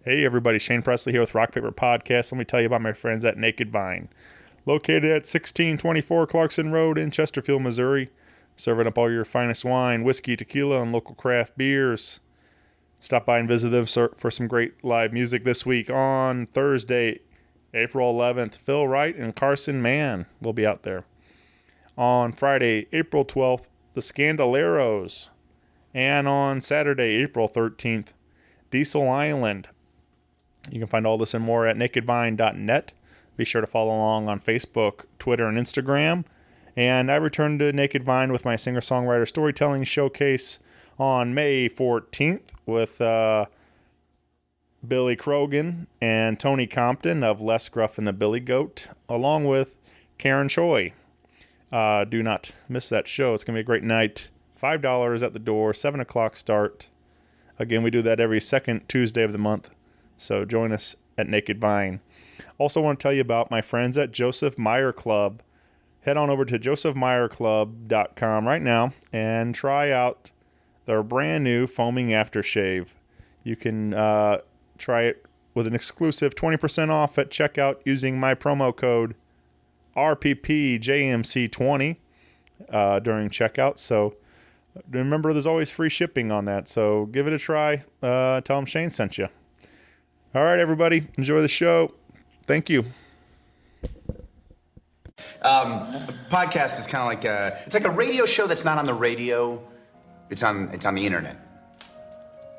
Hey everybody, Shane Presley here with Rock Paper Podcast. Let me tell you about my friends at Naked Vine. Located at 1624 Clarkson Road in Chesterfield, Missouri. Serving up all your finest wine, whiskey, tequila, and local craft beers. Stop by and visit them for some great live music this week. On Thursday, April 11th, Phil Wright and Carson Mann will be out there. On Friday, April 12th, the Scandaleros. And on Saturday, April 13th, Diesel Island. You can find all this and more at nakedvine.net. Be sure to follow along on Facebook, Twitter, and Instagram. And I return to Naked Vine with my singer-songwriter storytelling showcase on May 14th with Billy Crogan and Tony Compton of Les Gruff and the Billy Goat, along with Karen Choi. Do not miss that show. It's going to be a great night. $5 at the door, 7 o'clock start. Again, we do that every second Tuesday of the month. So join us at Naked Vine. Also want to tell you about my friends at Joseph Meyer Club. Head on over to josephmeyerclub.com right now and try out their brand new foaming aftershave. You can try it with an exclusive 20% off at checkout using my promo code RPPJMC20 during checkout. So remember, there's always free shipping on that. So give it a try. Tell them Shane sent you. All right, everybody, enjoy the show. Thank you. A podcast is kind of like it's like a radio show that's not on the radio. It's on the internet.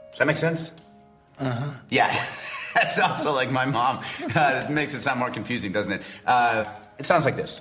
Does that make sense? Uh-huh. Yeah. That's also like my mom. It makes it sound more confusing, doesn't it? It sounds like this.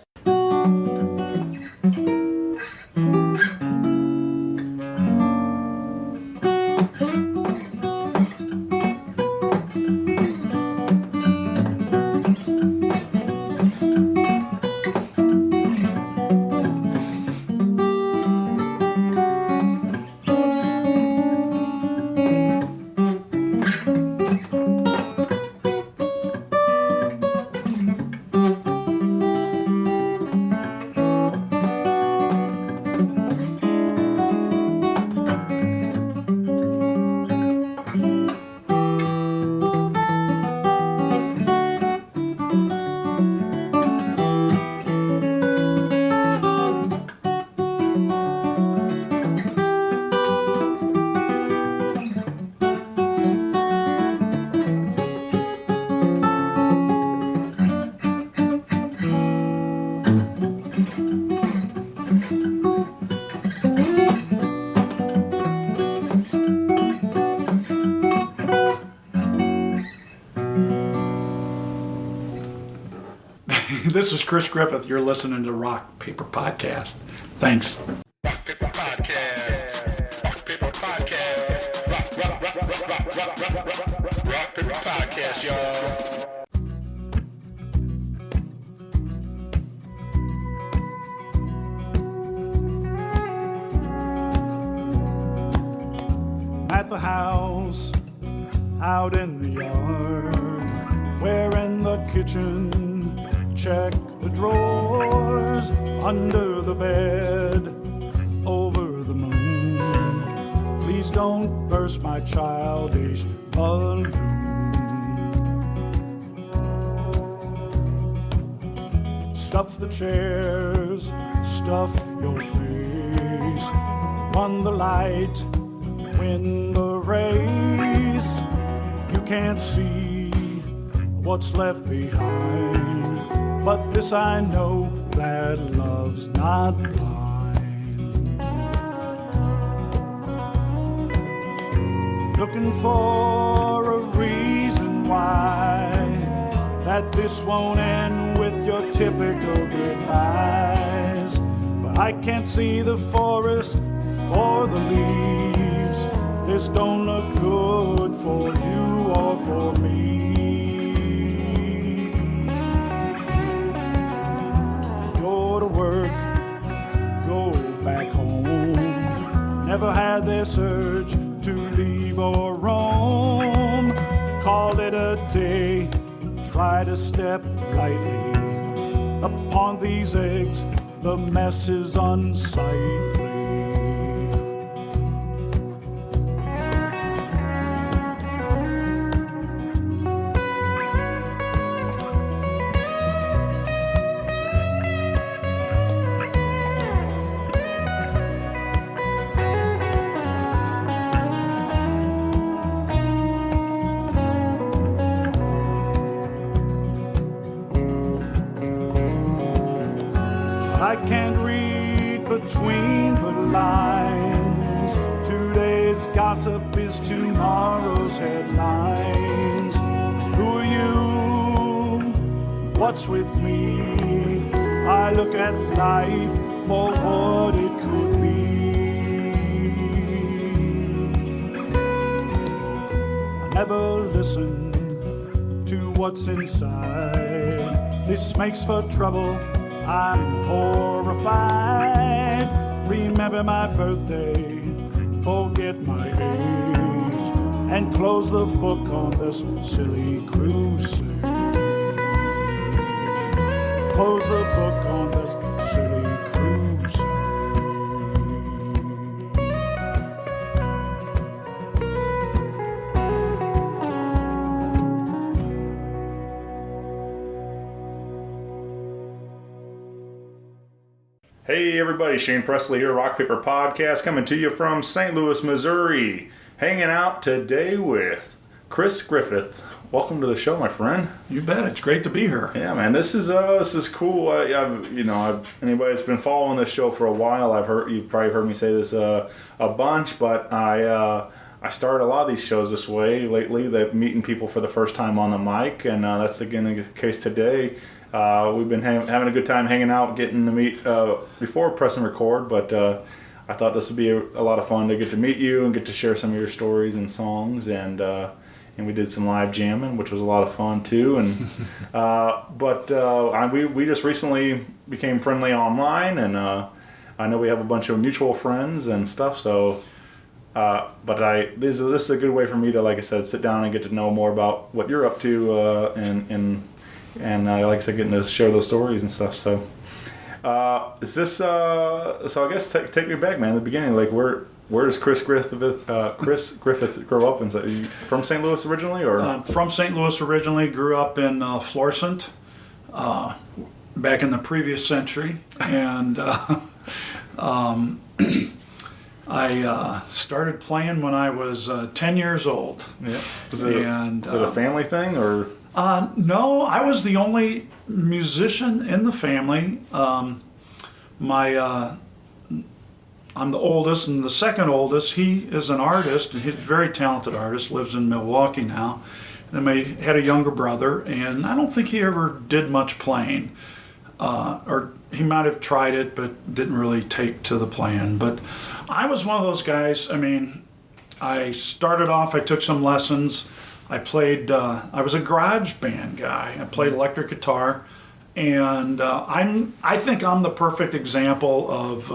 This is Chris Griffith. You're listening to Rock Paper Podcast. Thanks. Rock Paper Podcast. Rock Paper Podcast. Rock Paper Podcast, y'all. At the house, out in the yard, we're in the kitchen. Check the drawers, under the bed, over the moon. Please don't burst my childish balloon. Stuff the chairs, stuff your face. Run the light, win the race. You can't see what's left behind. But this I know, that love's not blind. Looking for a reason why that this won't end with your typical goodbyes. But I can't see the forest for the leaves. This don't look good for you or for me. Work, go back home. Never had this urge to leave or roam. Call it a day, try to step lightly upon these eggs. The mess is unsightly. between the lines. Today's gossip is tomorrow's headlines. Who are you? What's with me? I look at life for what it could be. I never listen to what's inside. This makes for trouble. I'm horrified. Remember my birthday, forget my age, and close the book on this silly crusade. Close the book on this silly crusade. Hey everybody, Shane Presley here, Rock Paper Podcast, coming to you from St. Louis, Missouri. Hanging out today with Chris Griffith. Welcome to the show, my friend. You bet. It's great to be here. Yeah, man, this is cool. Anybody that's been following this show for a while, you've probably heard me say this a bunch, but I started a lot of these shows this way lately. That meeting people for the first time on the mic, and that's again the case today. We've been having a good time hanging out, getting to meet before press and record, but I thought this would be a lot of fun to get to meet you and get to share some of your stories and songs, and we did some live jamming, which was a lot of fun too. And we just recently became friendly online, and I know we have a bunch of mutual friends and stuff. So, this is a good way for me to, like I said, sit down and get to know more about what you're up to, and like I said, getting to share those stories and stuff. So, is this? So I guess take me back, man. In the beginning, like where does Chris Griffith grow up? Are you from St. Louis originally, or? From St. Louis originally. Grew up in Florissant, back in the previous century, and I started playing when I was 10 years old. Yeah. Is it a family thing, or? No, I was the only musician in the family. I'm the oldest, and the second oldest, he is an artist, and he's a very talented artist, lives in Milwaukee now. Then we had a younger brother, and I don't think he ever did much playing. Or he might have tried it, but didn't really take to the playing. But I was one of those guys. I mean, I started off, I took some lessons. I played, I was a garage band guy. I played electric guitar, and I think I'm the perfect example of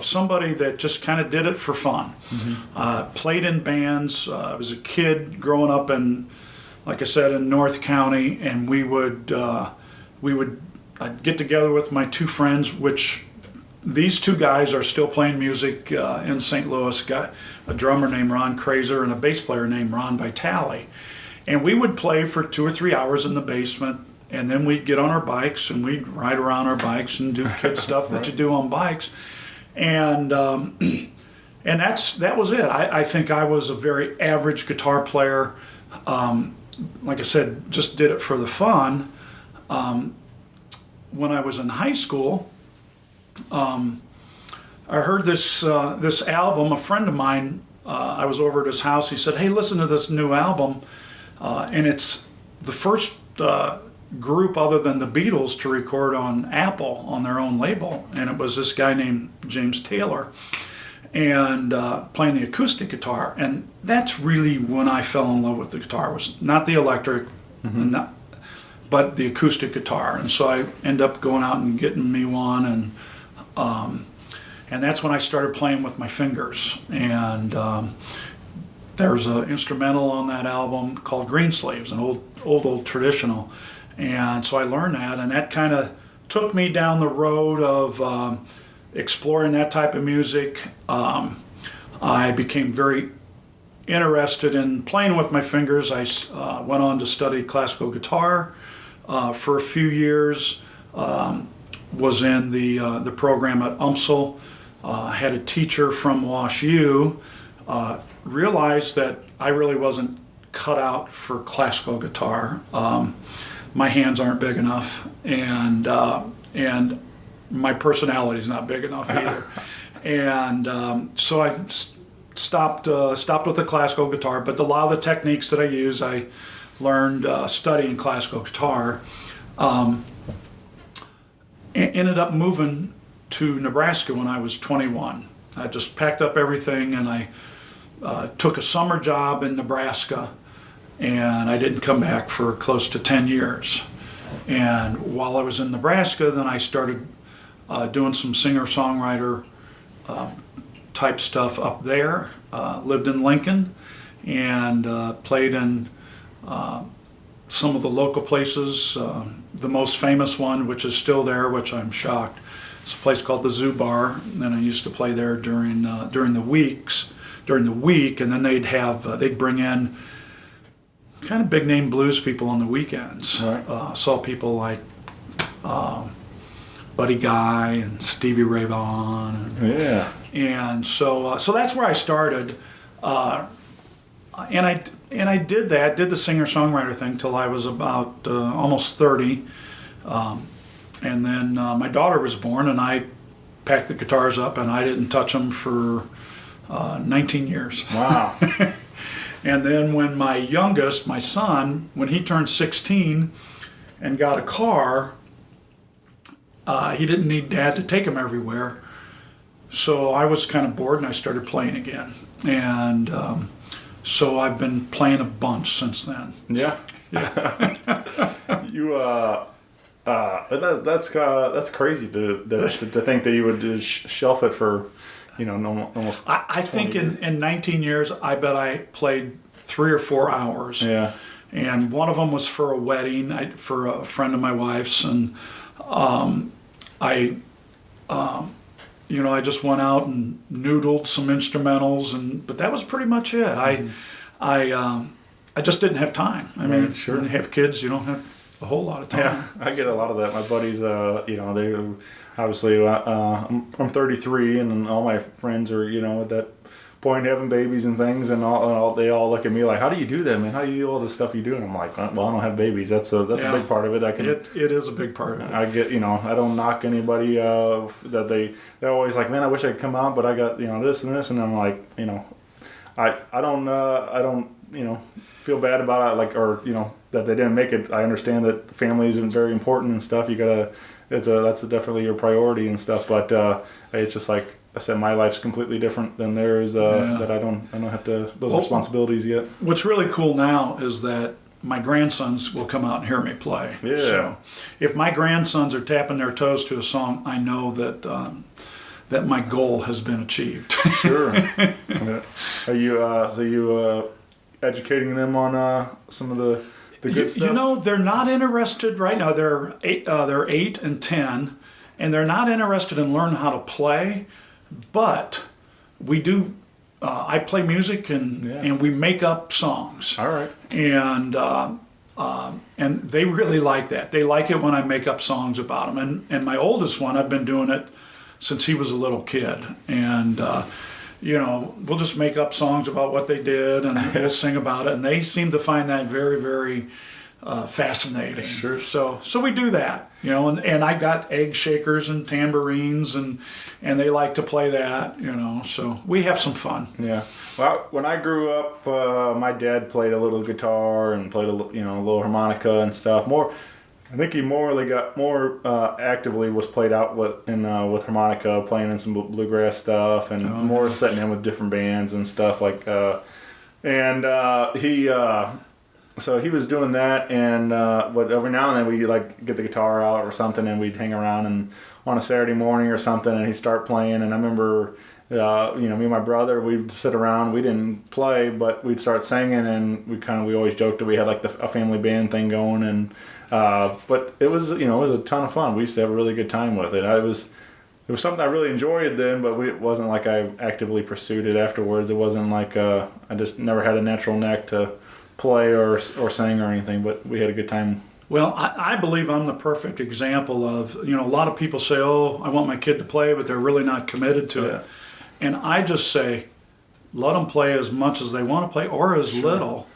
somebody that just kind of did it for fun. Mm-hmm. Played in bands. I was a kid growing up in, like I said, in North County, and I'd get together with my two friends, which these two guys are still playing music in St. Louis. Got a drummer named Ron Kraser and a bass player named Ron Vitale. And we would play for 2 or 3 hours in the basement, and then we'd get on our bikes and we'd ride around our bikes and do kid stuff that you do on bikes. And that was it. I think I was a very average guitar player. Like I said, just did it for the fun. When I was in high school, I heard this album. A friend of mine, I was over at his house. He said, "Hey, listen to this new album," and it's the first group other than the Beatles to record on Apple on their own label, and it was this guy named James Taylor, and playing the acoustic guitar. And that's really when I fell in love with the guitar. It was not the electric, but the acoustic guitar. And so I ended up going out and getting me one, and that's when I started playing with my fingers. And there's an instrumental on that album called Greensleeves, an old traditional. And so I learned that, and that kind of took me down the road of exploring that type of music. I became very interested in playing with my fingers. I went on to study classical guitar for a few years. Was in the program at UMSL. Had a teacher from Wash U. Realized that I really wasn't cut out for classical guitar. My hands aren't big enough, and my personality's not big enough either. And so I stopped with the classical guitar, but a lot of the techniques that I use, I learned studying classical guitar. Ended up moving to Nebraska when I was 21. I just packed up everything and I took a summer job in Nebraska, and I didn't come back for close to 10 years. And while I was in Nebraska, then I started doing some singer-songwriter type stuff up there. Lived in Lincoln and played in some of the local places. The most famous one, which is still there, which I'm shocked, it's a place called the Zoo Bar, and I used to play there during the week, and then they'd bring in kind of big name blues people on the weekends. Right. Saw people like Buddy Guy and Stevie Ray Vaughan. And so that's where I started. And I did the singer-songwriter thing till I was about almost 30. And then my daughter was born, and I packed the guitars up, and I didn't touch them for 19 years. Wow. And then when my youngest, my son, when he turned 16 and got a car, he didn't need Dad to take him everywhere. So I was kind of bored, and I started playing again. And so I've been playing a bunch since then. Yeah. You that's crazy to think that you would just shelf it for, almost. I think in 19 years, I bet I played 3 or 4 hours. Yeah. And one of them was for a wedding, for a friend of my wife's, and I just went out and noodled some instrumentals, but that was pretty much it. I just didn't have time. I mean, sure. When you have kids, you don't have a whole lot of time. Yeah, I get a lot of that. My buddies, they obviously, I'm 33, and all my friends are, at that point having babies and things, and they all look at me like, "How do you do that, man? How do you do all this stuff you do?" And I'm like, "Well, I don't have babies. That's a big part of it. It is a big part of it. I get, I don't knock anybody that they're always like, man, I wish I could come out, but I got this and this, and I'm like, I don't feel bad about it, like, or that they didn't make it. I understand that family isn't very important and stuff. You gotta, that's definitely your priority and stuff. But it's just like I said, my life's completely different than theirs. That I don't have to those responsibilities yet. What's really cool now is that my grandsons will come out and hear me play. Yeah. So if my grandsons are tapping their toes to a song, I know that that my goal has been achieved. Sure. Are you educating them on some of the good stuff? They're not interested right now. They're 8 and 10, and they're not interested in learning how to play. But we do. I play music and we make up songs. All right. And they really like that. They like it when I make up songs about them. And my oldest one, I've been doing it since he was a little kid. And we'll just make up songs about what they did, and we'll sing about it. And they seem to find that very, very fascinating. Sure. So we do that, and I got egg shakers and tambourines, and they like to play that, so we have some fun. Yeah. Well, when I grew up, my dad played a little guitar and played a little harmonica and stuff. I think he got more actively was played out with harmonica, playing in some bluegrass stuff, and more setting in with different bands and stuff like. So he was doing that, and but every now and then we like get the guitar out or something, and we'd hang around and on a Saturday morning or something, and he'd start playing. And I remember, me and my brother, we'd sit around. We didn't play, but we'd start singing, and we always joked that we had like a family band thing going, and but it was it was a ton of fun. We used to have a really good time with it. It was something I really enjoyed then, but it wasn't like I actively pursued it afterwards. It wasn't like I just never had a natural knack to play or sing or anything, but we had a good time. Well, I believe I'm the perfect example of, a lot of people say, oh, I want my kid to play, but they're really not committed to it. And I just say, let them play as much as they want to play or as little.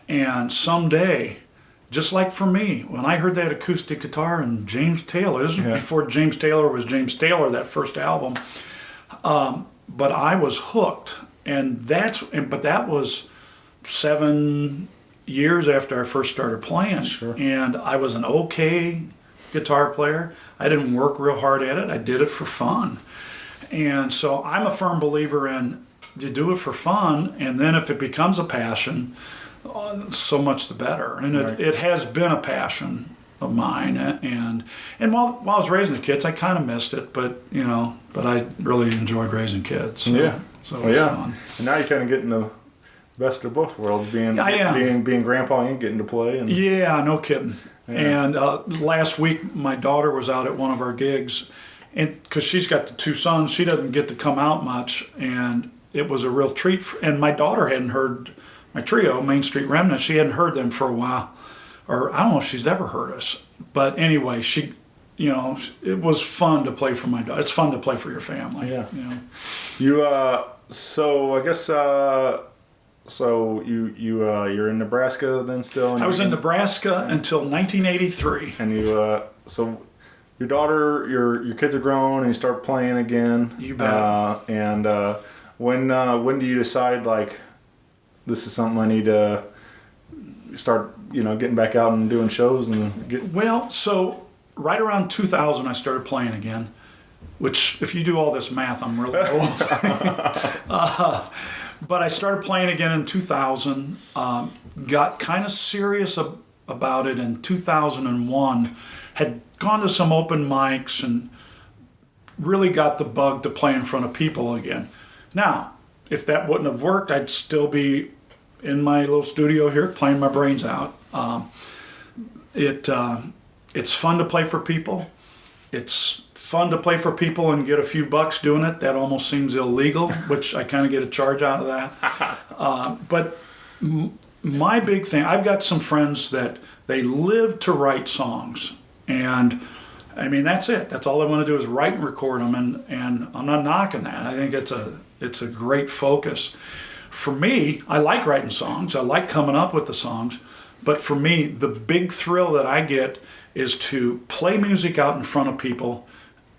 And someday just like for me, when I heard that acoustic guitar and James Taylor, this was before James Taylor was James Taylor, that first album, but I was hooked. But that was 7 years after I first started playing. Sure. And I was an okay guitar player. I didn't work real hard at it. I did it for fun. And so I'm a firm believer in you do it for fun, and then if it becomes a passion, so much the better. And it has been a passion of mine. And while I was raising the kids, I kind of missed it, but I really enjoyed raising kids. So, So it was fun. And now you're kind of getting the best of both worlds, being grandpa and getting to play. And yeah, no kidding. Yeah. And last week, my daughter was out at one of our gigs, and because she's got the 2 sons, she doesn't get to come out much, and it was a real treat. And my daughter hadn't heard my trio, Main Street Remnants. She hadn't heard them for a while, or I don't know if she's ever heard us. But anyway, it was fun to play for my daughter. It's fun to play for your family. Yeah. So I guess you're in Nebraska then still? I was in Nebraska until 1983. And so your daughter, your kids are grown and you start playing again. You bet. When do you decide like this is something I need to start getting back out and doing shows and so right around 2000 I started playing again. Which, if you do all this math, I'm really old. But I started playing again in 2000, got kind of serious about it in 2001, had gone to some open mics and really got the bug to play in front of people again. Now, if that wouldn't have worked, I'd still be in my little studio here playing my brains out. It's fun to play for people. It's fun to play for people and get a few bucks doing it. That almost seems illegal, which I kind of get a charge out of that. But my big thing, I've got some friends that they live to write songs. And I mean, that's it. That's all they want to do is write and record them. And I'm not knocking that. I think it's a great focus. For me, I like writing songs. I like coming up with the songs. But for me, the big thrill that I get is to play music out in front of people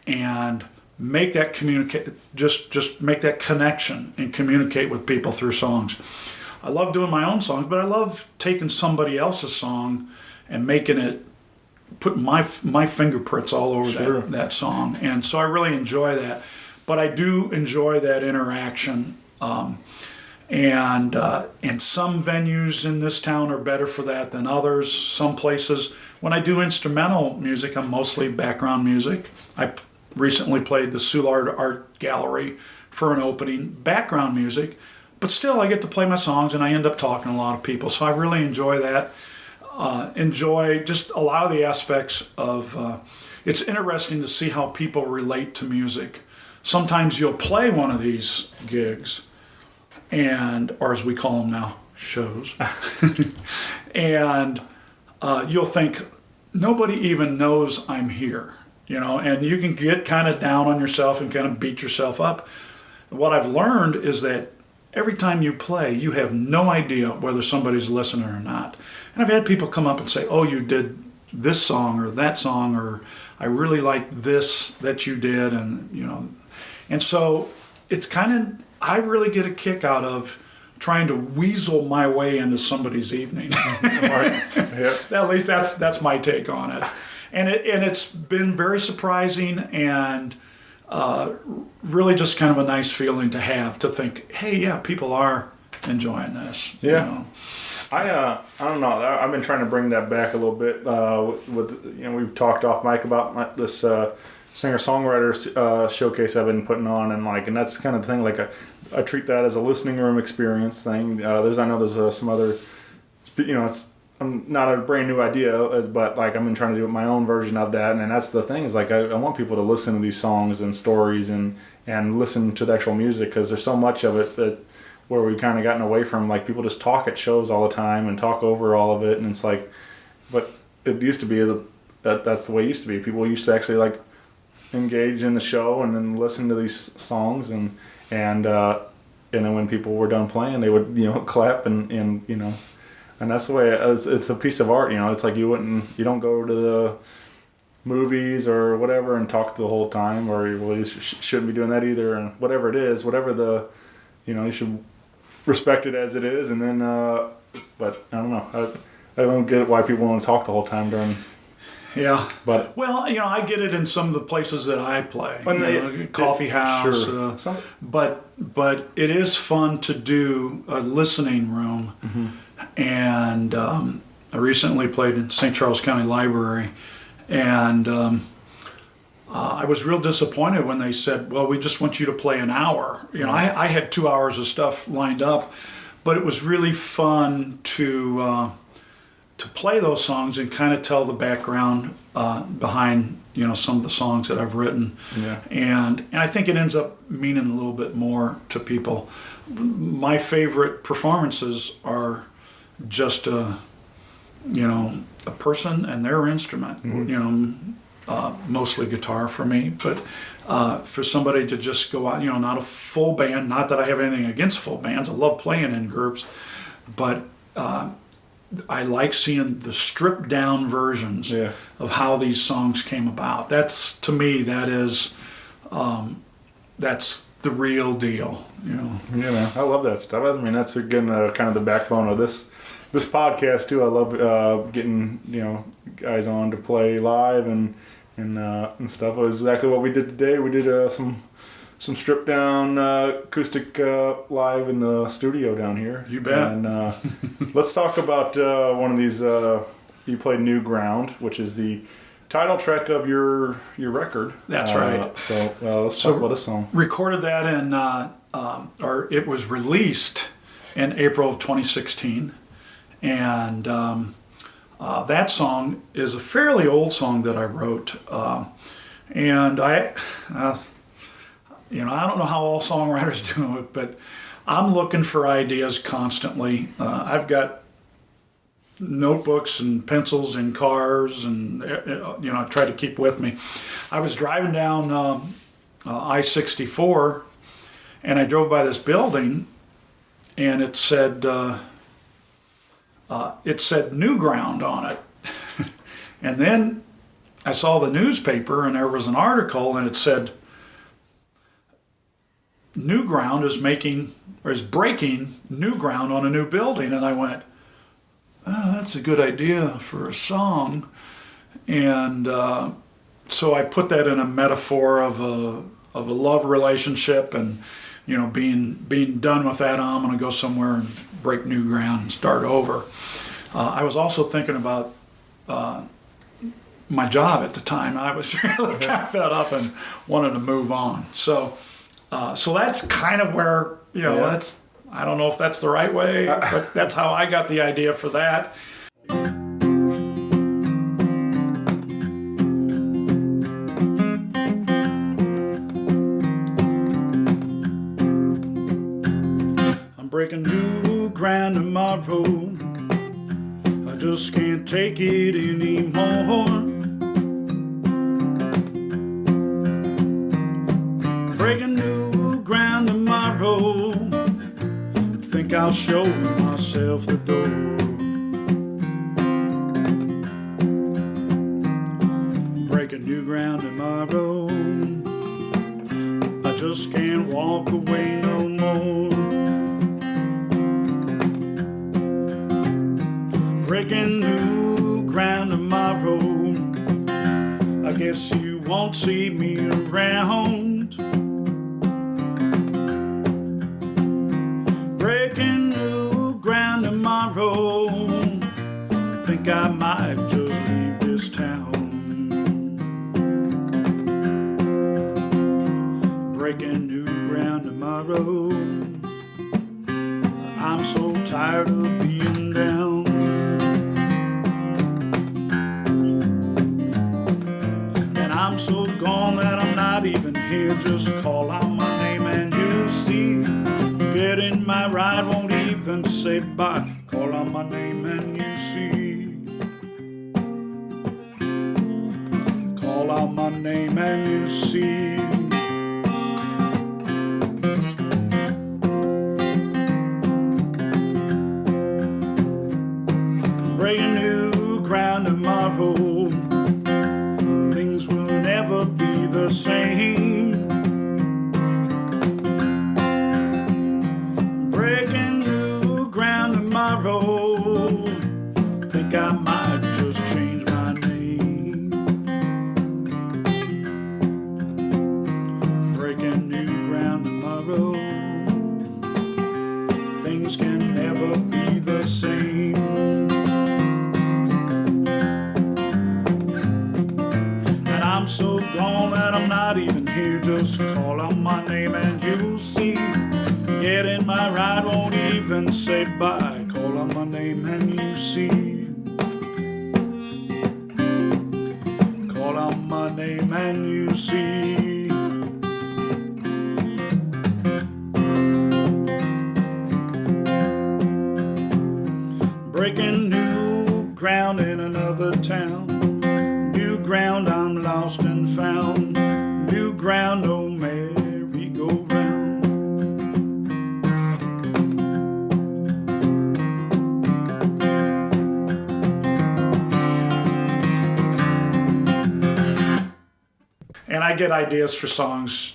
and make that just make that connection and communicate with people through songs. I love doing my own songs, but I love taking somebody else's song and making it, putting my fingerprints all over that song. And so I really enjoy that. But I do enjoy that interaction. And some venues in this town are better for that than others. Some places, when I do instrumental music, I'm mostly background music. I recently played the Soulard Art Gallery for an opening, background music, but still I get to play my songs and I end up talking to a lot of people. So I really enjoy that. Enjoy just a lot of the aspects of, it's interesting to see how people relate to music. Sometimes you'll play one of these gigs, or as we call them now, shows, and you'll think, nobody even knows I'm here, and you can get kind of down on yourself and kind of beat yourself up. What I've learned is that every time you play, you have no idea whether somebody's listening or not. And I've had people come up and say, oh, you did this song or that song, or I really like this that you did, and so it's kind of, I really get a kick out of trying to weasel my way into somebody's evening. Right. Yep. At least that's my take on it. And it's been very surprising and really just kind of a nice feeling to have, to think, hey, yeah, people are enjoying this. Yeah. I don't know. I've been trying to bring that back a little bit. We've talked off mic about this Singer Songwriter showcase I've been putting on, and that's kind of the thing. Like I treat that as a listening room experience thing. There's some other, it's not a brand new idea, but like I've been trying to do my own version of that, and that's the thing is like I want people to listen to these songs and stories and listen to the actual music, because there's so much of it that where we've kind of gotten away from, like people just talk at shows all the time and talk over all of it, and it's like, but it used to be that's the way it used to be. People used to actually like engage in the show and then listen to these songs and then when people were done playing, they would clap and And that's the way it's a piece of art. It's like you don't go to the movies or whatever and talk the whole time, or you shouldn't be doing that either. And whatever it is, you should respect it as it is. And then, but I don't know. I don't get why people want to talk the whole time during. Yeah. But I get it in some of the places that I play. Coffee house. Sure. But it is fun to do a listening room. Mm-hmm. And I recently played in St. Charles County Library, and I was real disappointed when they said, well, we just want you to play an hour. I had 2 hours of stuff lined up, but it was really fun to play those songs and kind of tell the background behind some of the songs that I've written. Yeah. And I think it ends up meaning a little bit more to people. My favorite performances are just a person and their instrument. Mm-hmm. Mostly guitar for me, but for somebody to just go out, not a full band. Not that I have anything against full bands. I love playing in groups, but I like seeing the stripped down versions of how these songs came about. That's, to me, that's the real deal. Yeah, man, I love that stuff. I mean, that's again kind of the backbone of this podcast too. I love getting guys on to play live and stuff. It was exactly what we did today. We did some stripped down acoustic live in the studio down here. You bet. And let's talk about one of these. You played New Ground, which is the title track of your record. That's right. So let's talk about this song. Recorded that or it was released in April of 2016, and that song is a fairly old song that I wrote, and I don't know how all songwriters do it, but I'm looking for ideas constantly. I've got notebooks and pencils in cars, and I try to keep with me. I was driving down I-64, and I drove by this building, and it said New Ground on it. And then I saw the newspaper, and there was an article, and it said New Ground is breaking new ground on a new building. And I went, oh, that's a good idea for a song. And so I put that in a metaphor of a love relationship, and being done with that, I'm going to go somewhere and break new ground and start over. I was also thinking about my job at the time. I was really kind of fed up and wanted to move on. So that's kind of where, that's, I don't know if that's the right way, but that's how I got the idea for that. I'm breaking new ground tomorrow. I just can't take it anymore. Breaking new ground tomorrow. Think I'll show myself the door. Breaking new ground tomorrow. I just can't walk away no more. Breaking new ground tomorrow. I guess you won't see me around. Breaking new ground tomorrow. Think I might just leave this town. Breaking new ground tomorrow. I'm so tired of being down. I'm so gone that I'm not even here. Just call out my name and you'll see. Get in my ride, won't even say bye. Call out my name and you see. Call out my name and you see. things can never be the same. And I'm so gone that I'm not even here. Just call out my name and you'll see. Get in my ride, won't even say bye. Call out my name and you see. Call out my name and you see. Breaking new ground in another town. New ground I'm lost and found. New ground, no merry-go-round. And I get ideas for songs,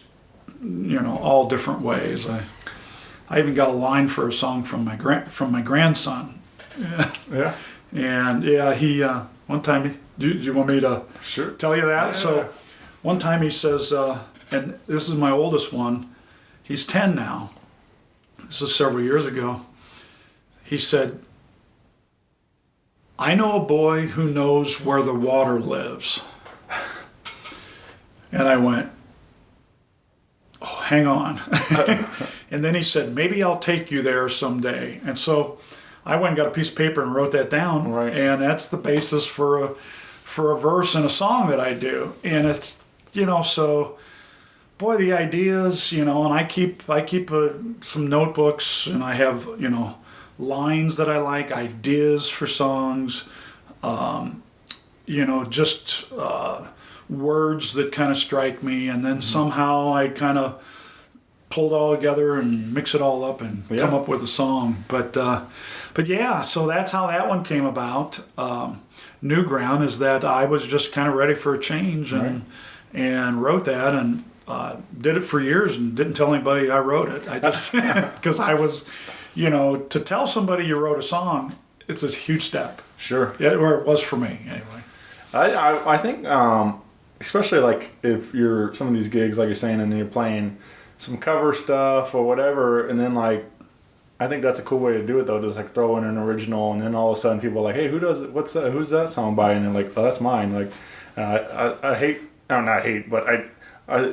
all different ways. I even got a line for a song from my grandson. Yeah. And he one time, do you want me to tell you that? Yeah. So one time he says, and this is my oldest one, he's 10 now. This is several years ago. He said, I know a boy who knows where the water lives. And I went, oh, hang on. And then he said, maybe I'll take you there someday. And so I went and got a piece of paper and wrote that down. Right. And that's the basis for a verse in a song that I do. And it's, so, boy, the ideas, and I keep some notebooks, and I have, lines that I like, ideas for songs, just words that kind of strike me, and then somehow I kind of pull it all together and mix it all up and come up with a song. But yeah, so that's how that one came about. New Ground is that I was just kind of ready for a change and wrote that and did it for years and didn't tell anybody I wrote it. I just because I was, to tell somebody you wrote a song, it's a huge step. Sure. Yeah, or it was for me anyway. I think, especially like if you're some of these gigs, like you're saying, and then you're playing some cover stuff or whatever, and then like, I think that's a cool way to do it though, just like throw in an original, and then all of a sudden people are like, hey, who does it? What's that? Who's that song by? And they're like, oh, that's mine. Like, I hate, not hate, but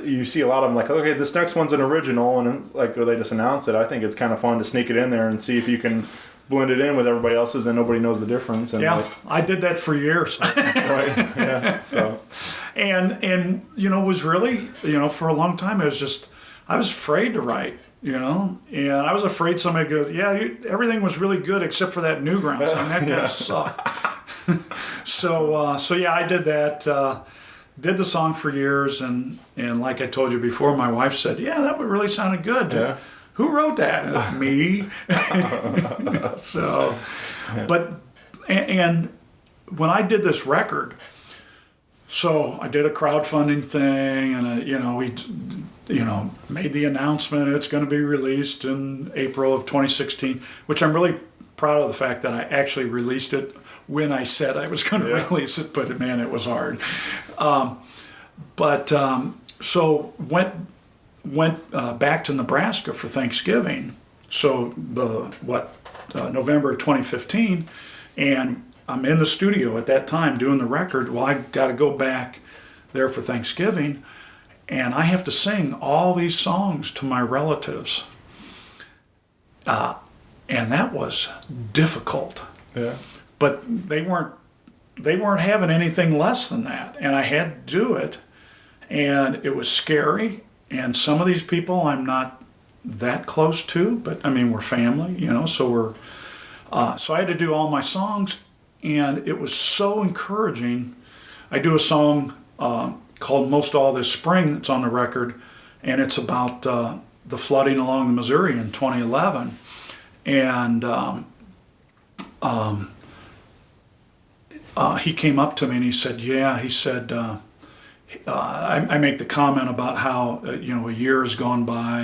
you see a lot of them like, okay, this next one's an original, and then, like they just announce it. I think it's kind of fun to sneak it in there and see if you can blend it in with everybody else's and nobody knows the difference. And I did that for years. Right. Yeah. So. And was really, for a long time, I was afraid to write, and I was afraid somebody would go, everything was really good except for that New Ground song. That kind of sucked. So I did that. Did the song for years, and like I told you before, my wife said, that would really sounded good. Yeah. Who wrote that? Me. So, but, and when I did this record, so I did a crowdfunding thing, and we made the announcement it's going to be released in April of 2016, which I'm really proud of the fact that I actually released it when I said I was going to release it, but man, it was hard. So went back to Nebraska for Thanksgiving. So November 2015, and I'm in the studio at that time doing the record. Well, I got to go back there for Thanksgiving, and I have to sing all these songs to my relatives. And that was difficult. Yeah. But they weren't having anything less than that, and I had to do it, and it was scary. And some of these people I'm not that close to, but I mean we're family, so so I had to do all my songs, and it was so encouraging. I do a song called "Most All This Spring" that's on the record, and it's about the flooding along the Missouri in 2011, and he came up to me and he said, I make the comment about how a year has gone by,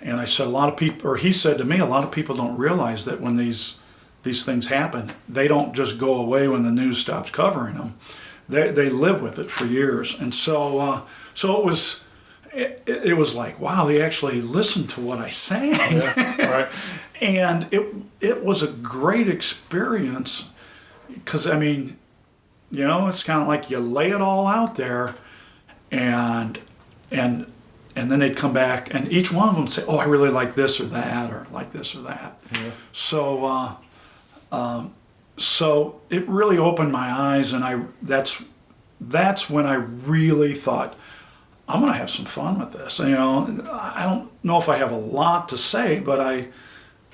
and I said he said to me, a lot of people don't realize that when these things happen, they don't just go away when the news stops covering them. They live with it for years, and so it was like, wow, they actually listened to what I sang. Yeah, right. And it was a great experience because, I mean, you know, it's kind of like you lay it all out there, and then they'd come back, and each one of them say, "Oh, I really like this or that, or like this or that." Yeah. So it really opened my eyes, and that's when I really thought, I'm going to have some fun with this. You know, I don't know if I have a lot to say, but I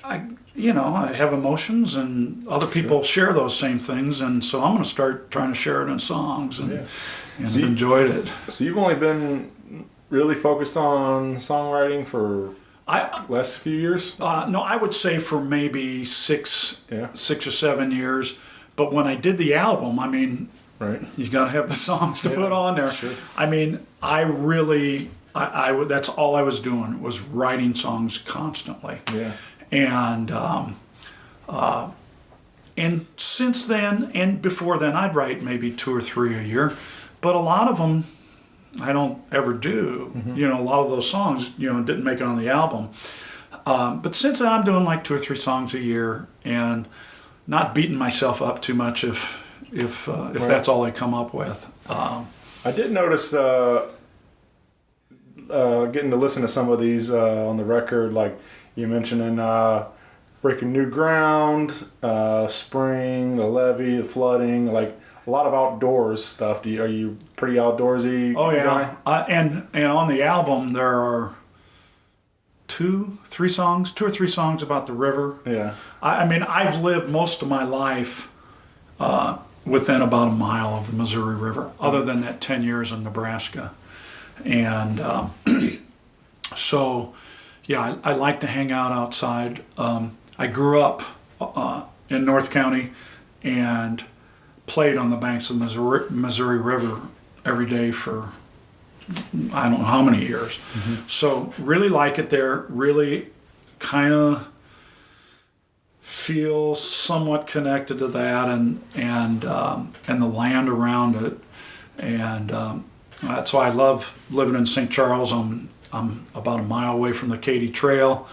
have emotions, and other people share those same things, and so I'm going to start trying to share it in songs, and I've enjoyed it. So you've only been really focused on songwriting for last few years? No, I would say for maybe 6 or 7 years. But when I did the album, I mean, right, you got to have the songs to put on there. Sure. I mean, I that's all I was doing, was writing songs constantly. Yeah. And since then, and before then, I'd write maybe 2 or 3 a year, but a lot of them I don't ever do. Mm-hmm. You know, a lot of those songs, you know, didn't make it on the album. But since then, I'm doing like 2 or 3 songs a year, and not beating myself up too much if right. That's all I come up with. I did notice getting to listen to some of these on the record, like you mentioned in Breaking New Ground, Spring, The Levee, The Flooding, like a lot of outdoors stuff. Are you pretty outdoorsy? Oh yeah, and on the album there are 2 or 3 songs about the river. Yeah. I mean, I've lived most of my life within about a mile of the Missouri River, other than that 10 years in Nebraska. And so, yeah, I like to hang out outside. I grew up in North County and played on the banks of the Missouri River every day for I don't know how many years. Mm-hmm. So really like it there, really kind of feel somewhat connected to that and the land around it. And that's why I love living in St. Charles. I'm about a mile away from the Katy Trail.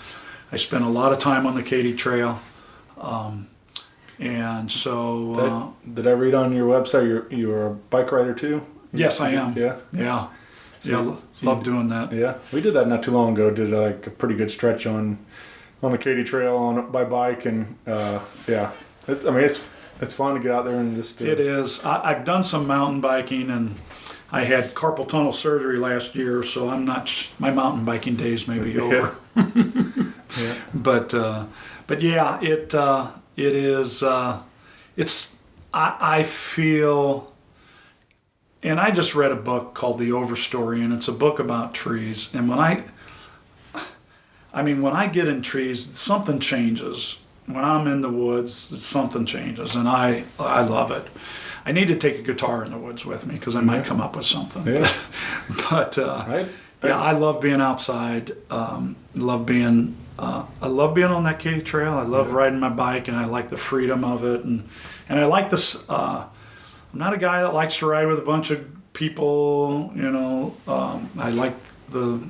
I spend a lot of time on the Katy Trail. And so... did I read on your website you're a bike rider too? Yes, I am. Yeah? Yeah. Yeah, love doing that. Yeah, we did that not too long ago. Did like a pretty good stretch on the Katy Trail by bike, and yeah, it's fun to get out there and just. It is. I've done some mountain biking, and I had carpal tunnel surgery last year, so I'm not. My mountain biking days may be over. Yeah. But yeah, it is. It's. I feel. And I just read a book called The Overstory, and it's a book about trees. And when I get in trees, something changes. When I'm in the woods, something changes, and I love it. I need to take a guitar in the woods with me because I might come up with something. Yeah. But right. Yeah, I love being outside. I love being on that Katy Trail. I love riding my bike, and I like the freedom of it, and I like this. I'm not a guy that likes to ride with a bunch of people, you know. I like the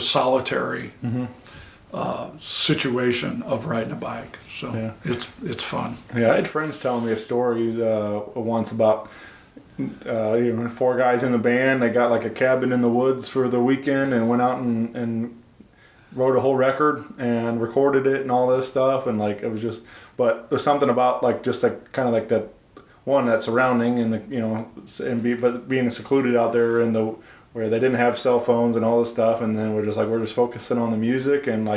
solitary situation of riding a bike. So it's fun. Yeah, I had friends telling me a story once about 4 guys in the band. They got like a cabin in the woods for the weekend and went out and wrote a whole record and recorded it and all this stuff. And like it was just, but there's something about like just like kind of like that. One, that surrounding and but being secluded out there where they didn't have cell phones and all this stuff, and then we're just focusing on the music and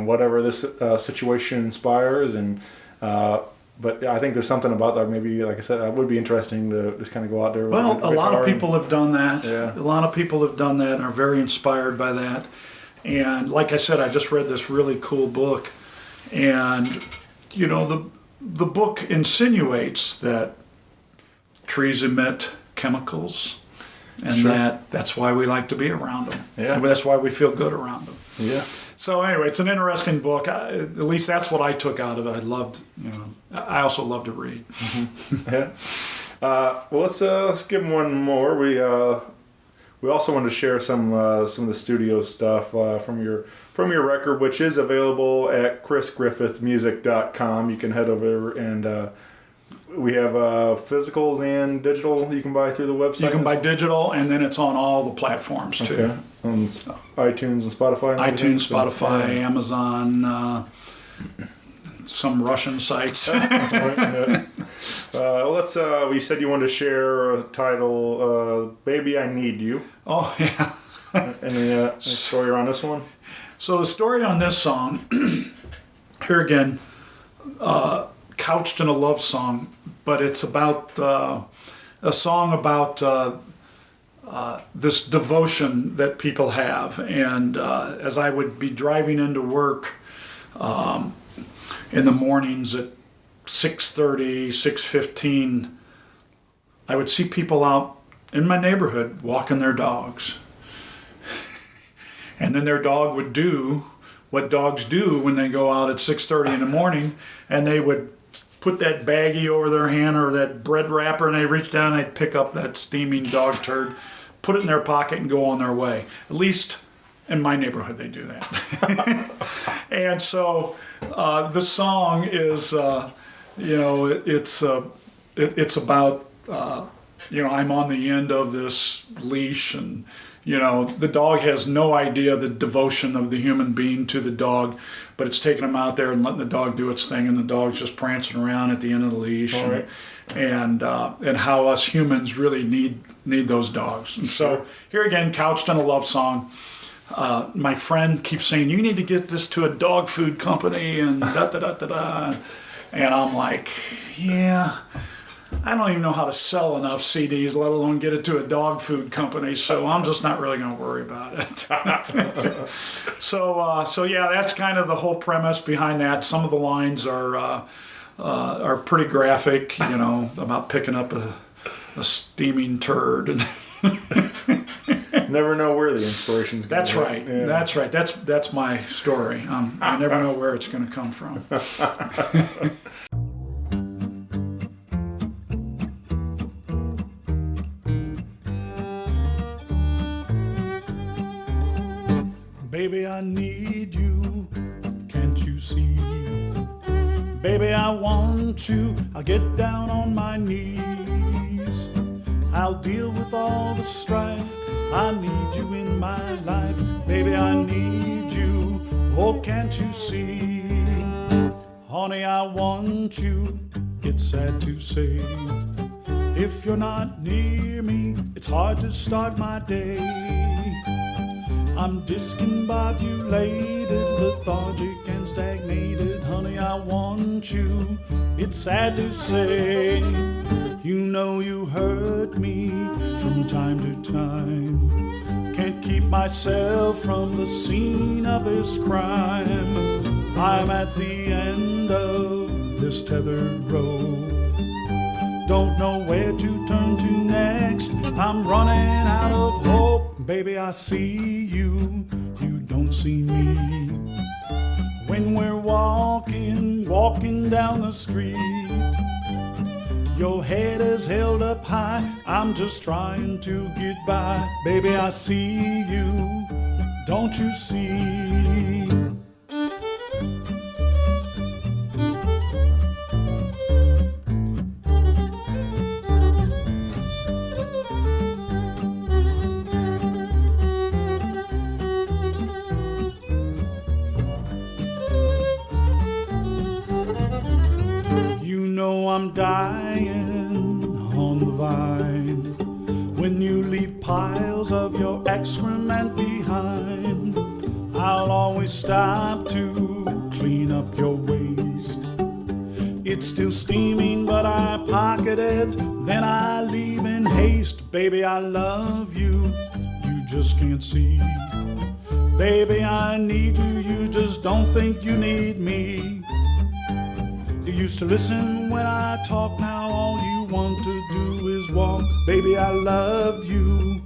whatever this situation inspires, and but I think there's something about that. Maybe like I said, it would be interesting to just kind of go out there. Well, a lot of people have done that. Yeah. A lot of people have done that and are very inspired by that. And like I said, I just read this really cool book, and you know the book insinuates that trees emit chemicals, and that's why we like to be around them. Yeah. And that's why we feel good around them. Yeah. So anyway, it's an interesting book. At least that's what I took out of it. I loved, I also love to read. Mm-hmm. Yeah. Well, let's give them one more. We also wanted to share some of the studio stuff from your from your record, which is available at chrisgriffithmusic.com. You can head over and we have physicals and digital you can buy through the website. You can buy digital, and then it's on all the platforms too. Okay. On iTunes and Spotify. And iTunes, Spotify, Amazon, some Russian sites. Let's. We said you wanted to share a title, "Baby, I Need You." Oh yeah. Any story around this one? So the story on this song, here again, couched in a love song, but it's about a song about this devotion that people have. And as I would be driving into work in the mornings at 6:30, 6:15, I would see people out in my neighborhood walking their dogs. And then their dog would do what dogs do when they go out at 6:30 in the morning, and they would put that baggie over their hand or that bread wrapper, and they reach down and they'd pick up that steaming dog turd, put it in their pocket, and go on their way. At least in my neighborhood, they do that. And so the song is, it's about, I'm on the end of this leash, and the dog has no idea the devotion of the human being to the dog, but it's taking him out there and letting the dog do its thing, and the dog's just prancing around at the end of the leash, and how us humans really need those dogs. And so here again, couched in a love song. My friend keeps saying, "You need to get this to a dog food company," and da-da-da-da-da. And I'm like, yeah, I don't even know how to sell enough CDs, let alone get it to a dog food company, so I'm just not really going to worry about it. So yeah, that's kind of the whole premise behind that. Some of the lines are pretty graphic, about picking up a steaming turd. And never know where the inspiration's going. That's right. Yeah. That's right. That's my story. I never know where it's going to come from. Baby, I need you, can't you see? Baby, I want you, I'll get down on my knees. I'll deal with all the strife, I need you in my life. Baby, I need you, oh, can't you see? Honey, I want you, it's sad to say. If you're not near me, it's hard to start my day. I'm discombobulated, lethargic and stagnated. Honey, I want you, it's sad to say. You hurt me from time to time. Can't keep myself from the scene of this crime. I'm at the end of this tethered road. Don't know where to turn to next. I'm running out of hope. Baby, I see you, you don't see me. When we're walking down the street, your head is held up high. I'm just trying to get by. Baby, I see you, don't you see? I'm dying on the vine. When you leave piles of your excrement behind, I'll always stop to clean up your waste. It's still steaming, but I pocket it, then I leave in haste. Baby, I love you, you just can't see. Baby, I need you, you just don't think you need me. You used to listen when I talk, now all you want to do is walk. Baby, I love you,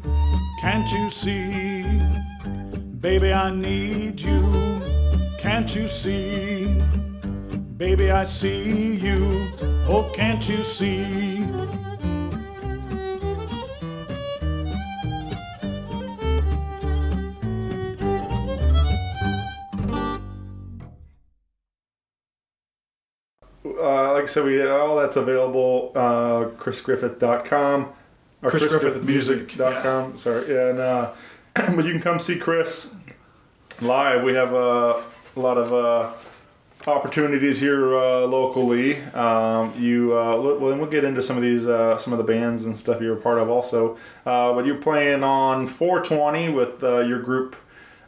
can't you see? Baby, I need you, can't you see? Baby, I see you, oh, can't you see? like I said, all that's available. ChrisGriffith.com or ChrisGriffithMusic.com. Sorry, yeah, and but you can come see Chris live. We have a lot of opportunities here locally. We'll get into some of these, some of the bands and stuff you're a part of also. But you're playing on 420 with your group,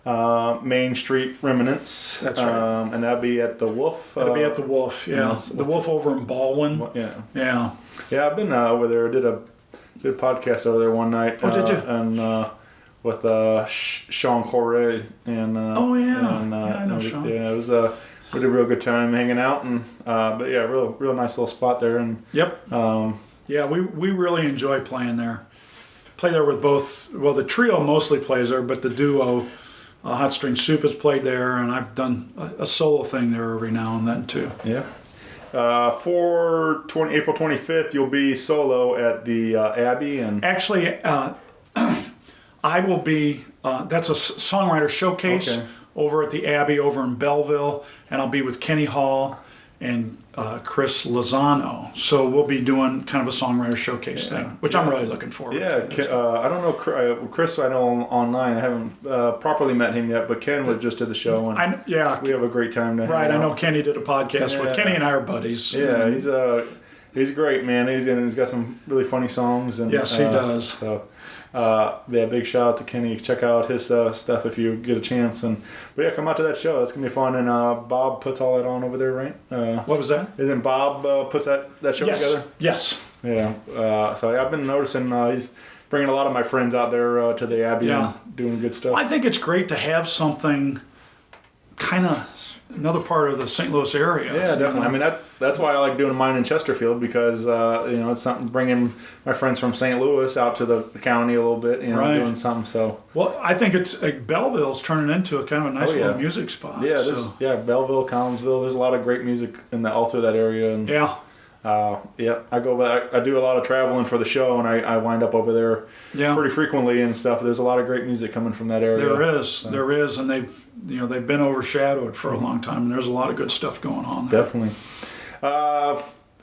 Main Street Remnants. That's right. And that'll be at the Wolf. It'll be at the Wolf, yeah. The Wolf over in Baldwin. Yeah. Yeah, I've been over there. Did a podcast over there one night. Oh, did you? And with Sean Corey and I know Sean. Yeah, it was we had a real good time hanging out, and but yeah, real nice little spot there. And yep. Yeah, we really enjoy playing there. Play there with both. Well, the trio mostly plays there, but the duo, Hot String Soup, has played there, and I've done a solo thing there every now and then too. Yeah. For April 25th, you'll be solo at the Abbey, and actually, I will be. That's a songwriter showcase. Okay. Over at the Abbey over in Belleville, and I'll be with Kenny Hall and Chris Lozano. So we'll be doing kind of a songwriter showcase thing, which I'm really looking forward to. I don't know Chris. I know online. I haven't properly met him yet, but Ken was just at the show, and we have a great time. Right, I know Kenny did a podcast with Kenny, and I are buddies. Yeah, he's great, man. He's got some really funny songs, and yes, he does. So. Big shout out to Kenny. Check out his stuff if you get a chance. But yeah, come out to that show. That's gonna be fun. And Bob puts all that on over there, right? What was that? Isn't Bob puts that show together? Yes. Yeah. So I've been noticing he's bringing a lot of my friends out there to the Abbey and doing good stuff. I think it's great to have something kind of another part of the St. Louis area. Yeah, definitely. I mean, that's why I like doing mine in Chesterfield, because it's something, bringing my friends from St. Louis out to the county a little bit, doing something. So well, I think it's Belleville's turning into a kind of a nice little music spot. Yeah, Belleville, Collinsville. There's a lot of great music in the all through that area. And, I go back. I do a lot of traveling for the show, and I wind up over there pretty frequently and stuff. There's a lot of great music coming from that area. There is, and they've been overshadowed for a long time, and there's a lot of good stuff going on there. Definitely.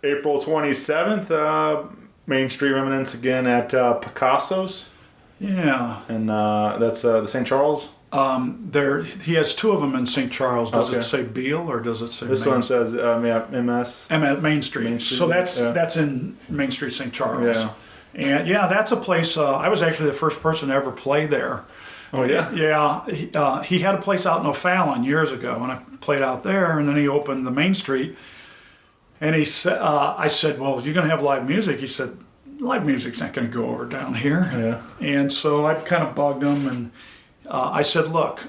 April 27th, Main Street Remnants again at Picasso's. Yeah. And that's the St. Charles. He has two of them in St. Charles. Does it say Beale or does it say this Main? one says MS. Main Street. So that's in Main Street, St. Charles. Yeah. And that's a place. I was actually the first person to ever play there. Oh yeah. Yeah. He had a place out in O'Fallon years ago, and I played out there. And then he opened the Main Street. And he said, I said, "Well, you're going to have live music." He said, "Live music's not going to go over down here." Yeah. And so I kind of bugged him, and I said, "Look,"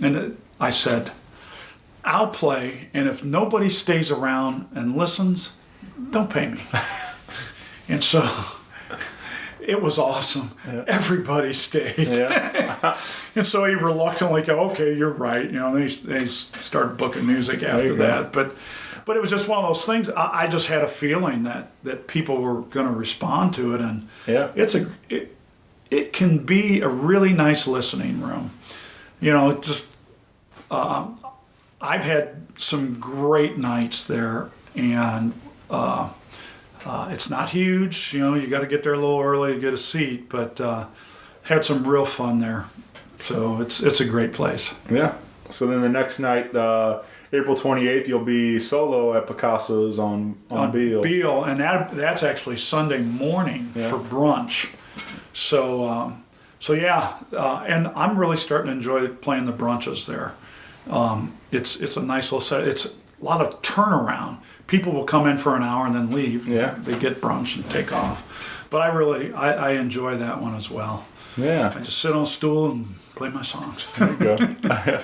and I said, "I'll play, and if nobody stays around and listens, don't pay me." And so it was awesome. Yeah. Everybody stayed. Yeah. And so he reluctantly go, "Okay, you're right." Then he started booking music after that. But it was just one of those things. I just had a feeling that people were going to respond to it, and it can be a really nice listening room. I've had some great nights there, and it's not huge. You got to get there a little early to get a seat, but had some real fun there. So it's a great place. Yeah. So then the next night, April 28th, you'll be solo at Picasso's on Beale. Beale, and that's actually Sunday morning for brunch. So and I'm really starting to enjoy playing the brunches there. It's a nice little set. It's a lot of turnaround. People will come in for an hour and then leave. Yeah. They get brunch and take off. But I enjoy that one as well. Yeah. I just sit on a stool and play my songs. There you go.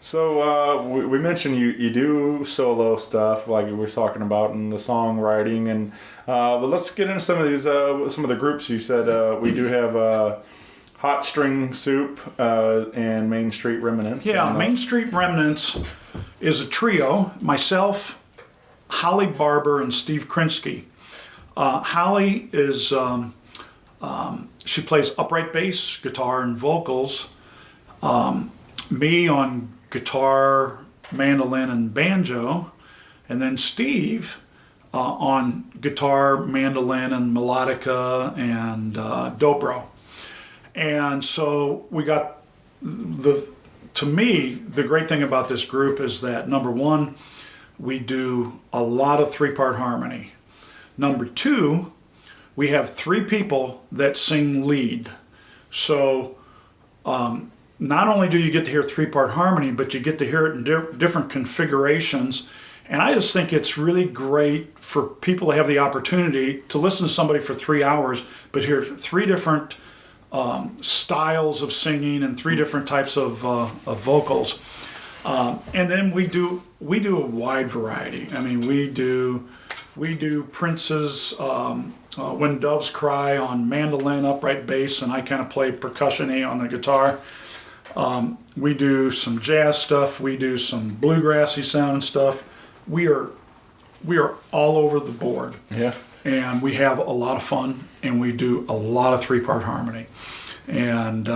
So we mentioned you do solo stuff like we were talking about in the songwriting, and but let's get into some of these some of the groups. You said we do have Hot String Soup and Main Street Remnants. Yeah, Main Street Remnants is a trio. Myself, Holly Barber, and Steve Krinsky. Holly is she plays upright bass, guitar, and vocals. Me on guitar, mandolin, and banjo, and then Steve on guitar, mandolin, and melodica, and dobro. And so we got to me, the great thing about this group is that, number one, we do a lot of three-part harmony. Number two, we have three people that sing lead. So not only do you get to hear three-part harmony, but you get to hear it in different configurations. And I just think it's really great for people to have the opportunity to listen to somebody for 3 hours, but hear three different styles of singing and three different types of vocals. And then we do a wide variety. I mean, we do Prince's When Doves Cry on mandolin, upright bass, and I kind of play percussion-y on the guitar. We do some jazz stuff. We do some bluegrassy sound stuff. We are all over the board. Yeah. And we have a lot of fun, and we do a lot of three-part harmony. And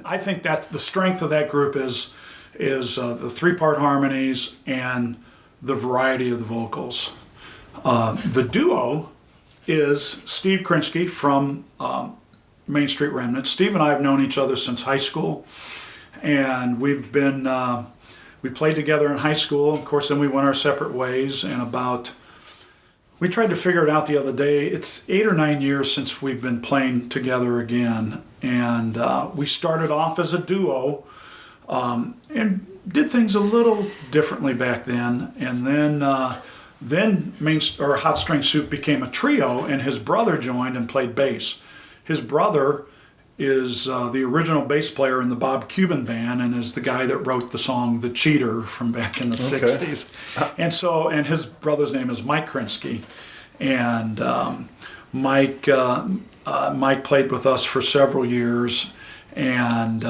I think that's the strength of that group is the three-part harmonies and the variety of the vocals. The duo is Steve Krinsky from Main Street Remnants. Steve and I have known each other since high school, and we played together in high school. Of course, then we went our separate ways, and we tried to figure it out the other day. It's 8 or 9 years since we've been playing together again, and we started off as a duo and did things a little differently back then, and then Hot String Soup became a trio, and his brother joined and played bass. His brother is the original bass player in the Bob Cuban Band, and is the guy that wrote the song "The Cheater" from back in the '60s. And his brother's name is Mike Krinsky, and Mike played with us for several years, and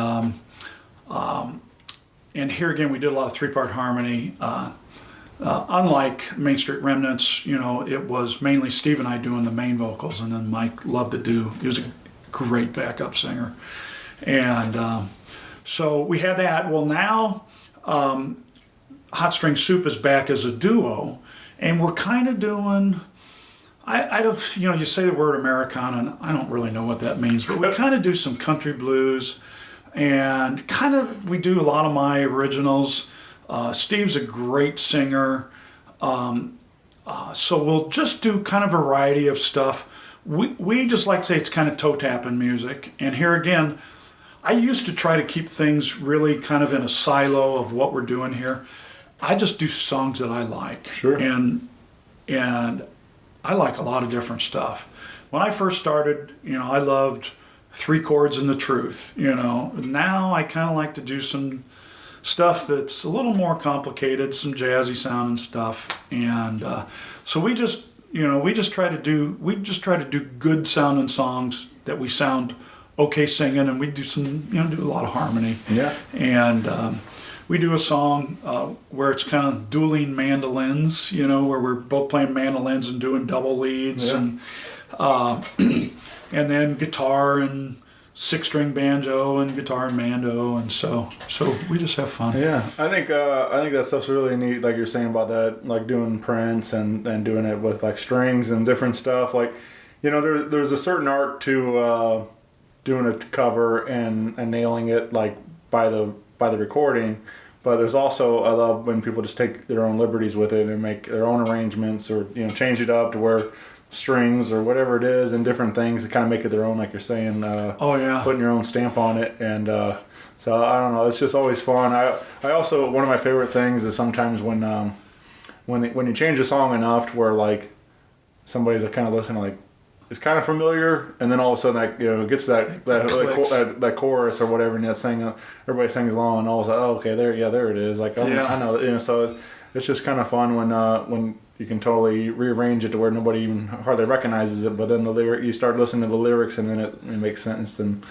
here again we did a lot of three-part harmony. Unlike Main Street Remnants, it was mainly Steve and I doing the main vocals, and then Mike loved to do. He was a great backup singer, and so we had that. Well, now Hot String Soup is back as a duo, and we're kind of doing. I don't, you say the word Americana, and I don't really know what that means, but we kind of do some country blues, and we do a lot of my originals. Steve's a great singer, so we'll just do kind of a variety of stuff. We just like to say it's kind of toe tapping music. And here again, I used to try to keep things really kind of in a silo of what we're doing here. I just do songs that I like. Sure. And I like a lot of different stuff. When I first started, I loved three chords and the truth. Now I kind of like to do some stuff that's a little more complicated, some jazzy sounding stuff, and so we just try to do good sounding songs that we sound okay singing, and we do do a lot of harmony. Yeah. And we do a song where it's kind of dueling mandolins, where we're both playing mandolins and doing double leads, and then guitar and six-string banjo and guitar and mando, and so we just have fun. Yeah, I think that stuff's really neat. Like you're saying about that, like doing Prince and doing it with like strings and different stuff. Like, there's a certain art to doing a cover and nailing it like by the recording. But there's also, I love when people just take their own liberties with it and make their own arrangements, or change it up to where strings or whatever it is and different things to kind of make it their own, like you're saying. Putting your own stamp on it, and so I don't know, it's just always fun. I also, one of my favorite things is sometimes when you change a song enough to where like somebody's kind of listening, like it's kind of familiar, and then all of a sudden it gets that chorus or whatever, and everybody sings along, and all of a sudden, there it is. Like I know, so it's just kind of fun when you can totally rearrange it to where nobody even hardly recognizes it, but then you start listening to the lyrics, and then it makes sense. And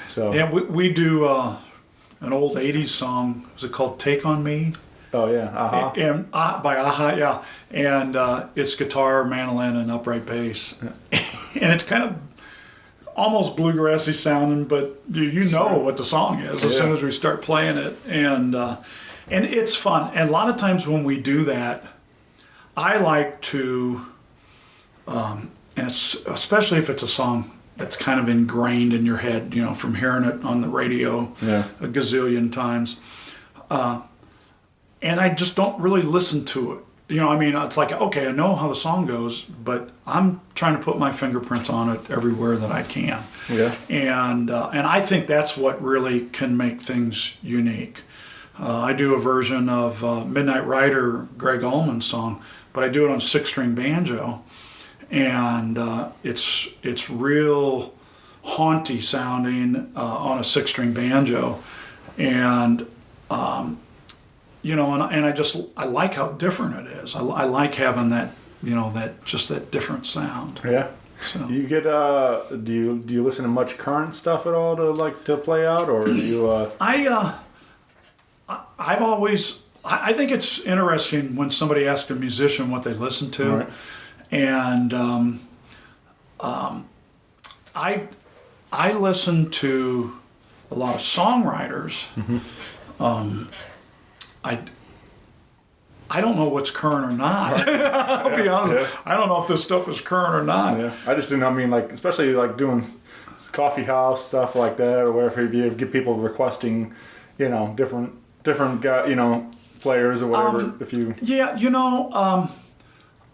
so we do an old '80s song. Was it called "Take on Me"? Oh yeah, Aha. And by Aha, yeah. And it's guitar, mandolin, and upright bass, and it's kind of almost bluegrassy sounding, but you know what the song is as soon as we start playing it, and And it's fun. And a lot of times when we do that, I like to, and it's, especially if it's a song that's kind of ingrained in your head, you know, from hearing it on the radio a gazillion times. And I just don't really listen to it. You know, I mean, it's like, okay, I know how the song goes, but I'm trying to put my fingerprints on it everywhere that I can. Yeah. And I think that's what really can make things unique. I do a version of Midnight Rider, Greg Allman's song, but I do it on 6-string banjo, and it's real haunty sounding on a 6-string banjo, and you know, and I like how different it is. I like having that, you know, that different sound. Yeah. So You get do you listen to much current stuff at all to play out, or do you? I've always, I think it's interesting when somebody asks a musician what they listen to, Right. and I listen to a lot of songwriters. I don't know what's current or not. I'll be honest. Yeah. I don't know if this stuff is current or not. Yeah, I just didn't. I mean, like, especially like doing coffee house stuff like that, or wherever you get people requesting, you know, different guy, you know, players or whatever. If you Yeah, you know,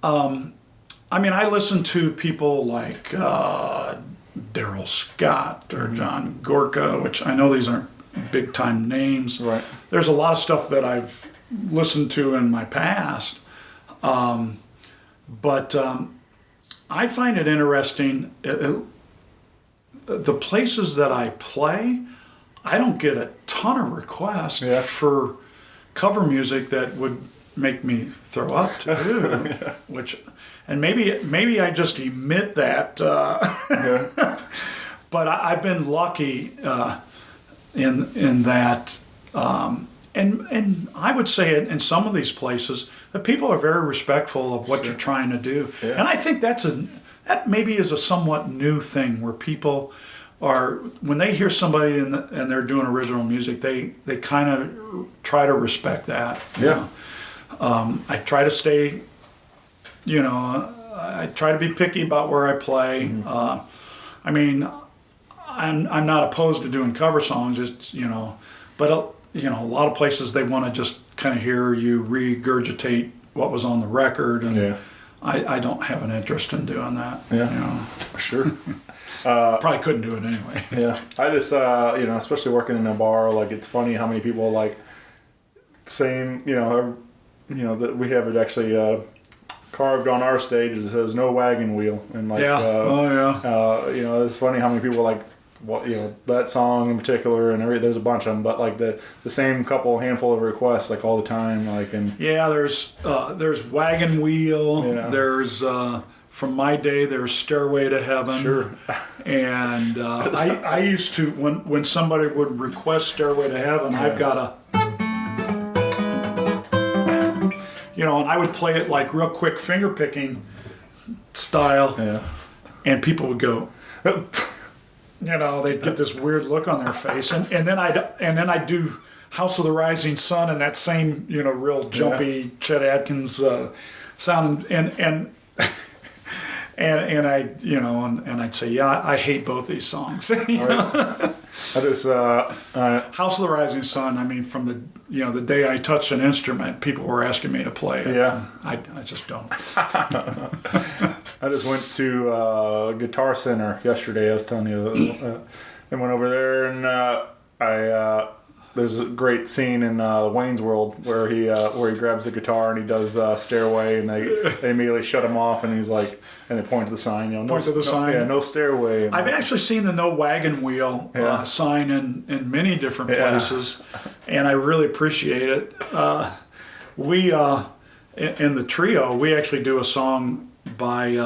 I mean, I listen to people like Daryl Scott or John Gorka, which I know these aren't big time names. Right. There's a lot of stuff that I've listened to in my past, but I find it interesting. The places that I play, I don't get a ton of requests for cover music that would make me throw up to do, which, and maybe I just emit that. But I've been lucky in that, and I would say it in some of these places that people are very respectful of what you're trying to do, and I think that maybe is a somewhat new thing where people are, when they hear somebody and they're doing original music, they kind of try to respect that. You know? I try to stay, you know, I try to be picky about where I play. I mean, I'm not opposed to doing cover songs. It's, you know, but you know, a lot of places they want to just kind of hear you regurgitate what was on the record, and I don't have an interest in doing that. Yeah, you know. Sure. Probably couldn't do it anyway. Yeah, I just you know, especially working in a bar, like, it's funny how many people like saying, you know, that we have it actually carved on our stage. It says no wagon wheel, and like, you know, it's funny how many people like, you know, that song in particular, and there's a bunch of them, but like the same handful of requests like all the time, like, and there's wagon wheel. There's from my day, there's Stairway to Heaven. Sure. And I used to, when somebody would request Stairway to Heaven, I've got a, you know, and I would play it like real quick finger picking style, and people would go, you know, they'd get this weird look on their face, and then I'd do House of the Rising Sun in that same, you know, real jumpy Chet Atkins sound, and I, you know, and I'd say, I hate both these songs. You know? I just House of the Rising Sun. I mean, from the, you know, the day I touched an instrument, people were asking me to play it. Yeah, I just don't. I just went to Guitar Center yesterday. I was telling you, I went over there, and there's a great scene in Wayne's World where he grabs the guitar and he does Stairway, and they immediately shut him off, and he's like, and they point to the sign, you know, sign. Yeah, no Stairway. And I've actually seen the no wagon wheel sign in many different places, and I really appreciate it. We in the trio, we actually do a song by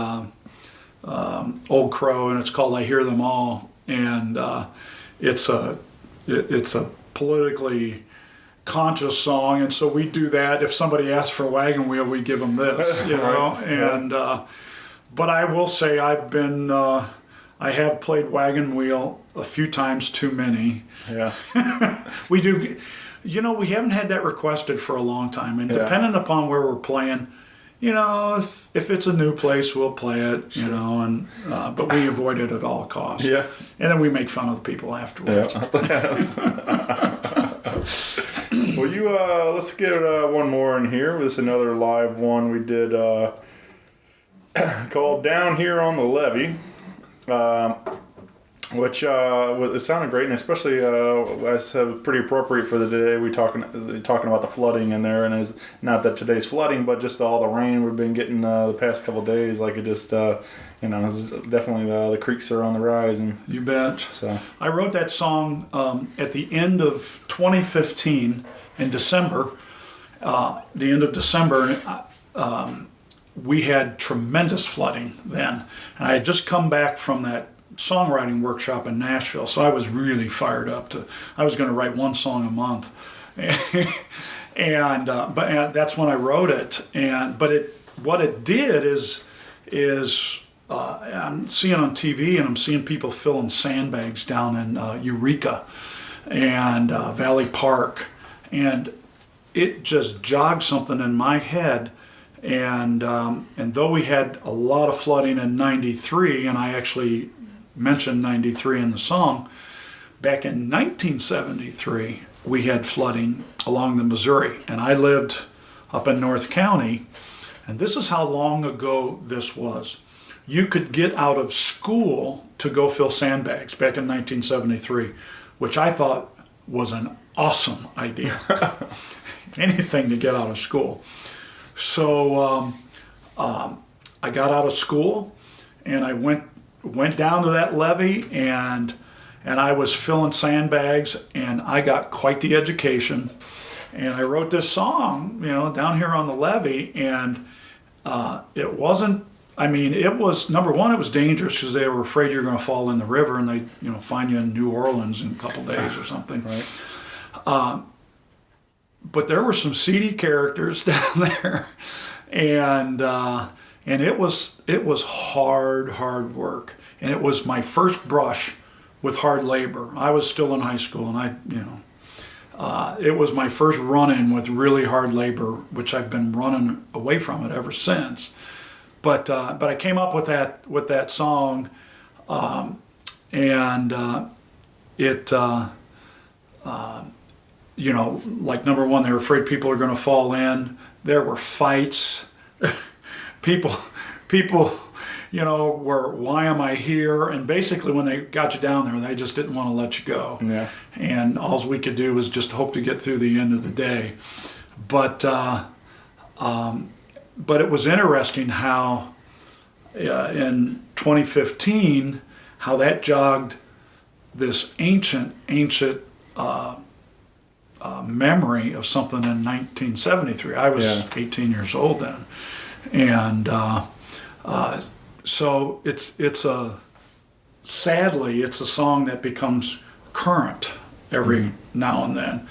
Old Crow, and it's called "I Hear Them All," and it's a politically conscious song, and so we do that. If somebody asks for a wagon wheel, we give them this, you know. And but I will say I have played wagon wheel a few times too many. Yeah. We do. We haven't had that requested for a long time, and Yeah. depending upon where we're playing, if it's a new place, we'll play it, and but we avoid it at all costs. Yeah. And then we make fun of the people afterwards. Well, let's get one more in here. This is another live one we did called Down Here on the Levee, which it sounded great, and especially was pretty appropriate for the day. We talking about the flooding in there, and it's not that today's flooding, but just all the rain we've been getting the past couple of days. Like it just, it's definitely the creeks are on the rise, and You bet. so I wrote that song at the end of 2015 in December. The end of December, we had tremendous flooding then. And I had just come back from that songwriting workshop in Nashville, so I was really fired up. I was going to write one song a month. But that's when I wrote it. What it did is I'm seeing on TV, and I'm seeing people filling sandbags down in Eureka and Valley Park, and it just jogged something in my head. And though we had a lot of flooding in '93, and I actually mentioned '93 in the song, back in 1973 we had flooding along the Missouri, and I lived up in North County, and this is how long ago this was. You could get out of school to go fill sandbags back in 1973, which I thought was an awesome idea. Anything to get out of school. So I got out of school, and I went down to that levee, and I was filling sandbags, and I got quite the education. And I wrote this song, Down Here on the Levee, and it wasn't. It was, number one, it was dangerous because they were afraid you're going to fall in the river, and they find you in New Orleans in a couple days or something. Right. But there were some seedy characters down there, and it was hard work, and it was my first brush with hard labor. I was still in high school, and it was my first run-in with really hard labor, which I've been running away from it ever since. But I came up with that song, like number one, they were afraid people are going to fall in. There were fights. people, were, why am I here? And basically when they got you down there, they just didn't want to let you go. Yeah. And all we could do was just hope to get through the end of the day. But it was interesting how in 2015, how that jogged this ancient memory of something in 1973. I was 18 years old then, and so sadly it's a song that becomes current every now and then,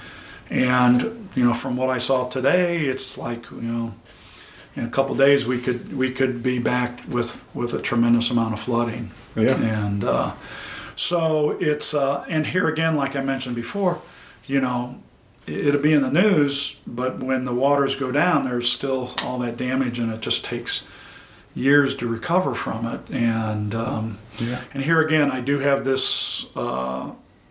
and from what I saw today, it's like in a couple of days we could be back with a tremendous amount of flooding, and so it's and here again, like I mentioned before, it'll be in the news, but when the waters go down, there's still all that damage, and it just takes years to recover from it. And and here again, I do have this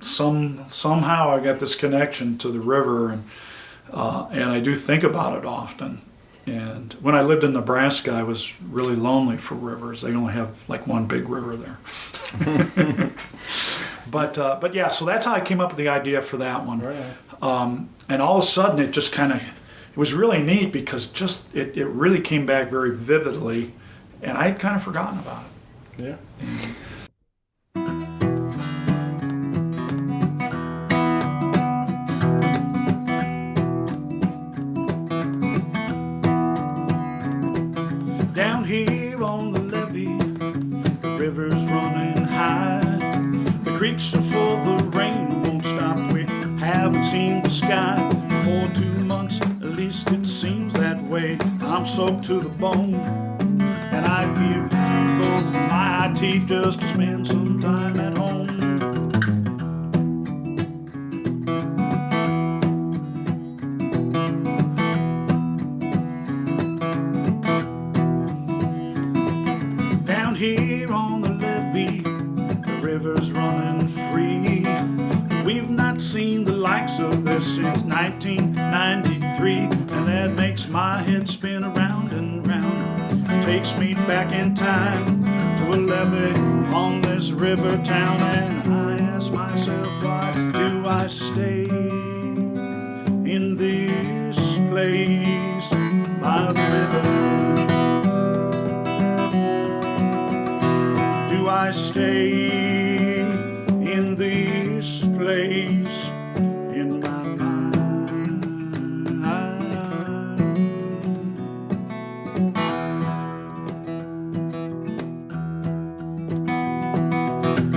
somehow I got this connection to the river, and I do think about it often. And when I lived in Nebraska, I was really lonely for rivers. They only have like one big river there. But yeah, so that's how I came up with the idea for that one. Right. And all of a sudden, it just it was really neat because it really came back very vividly, and I had kind of forgotten about it. Yeah. Down here on the levee, the river's running high. The creeks are full, the rain won't stop. We haven't seen the sky for 2 months, at least it seems that way. I'm soaked to the bone, and I give both my teeth just to spend some time at home. head spin around and round. Takes me back in time to a levee on this river town. And I ask myself, why do I stay in this place by the river? Do I stay in this place in my mind?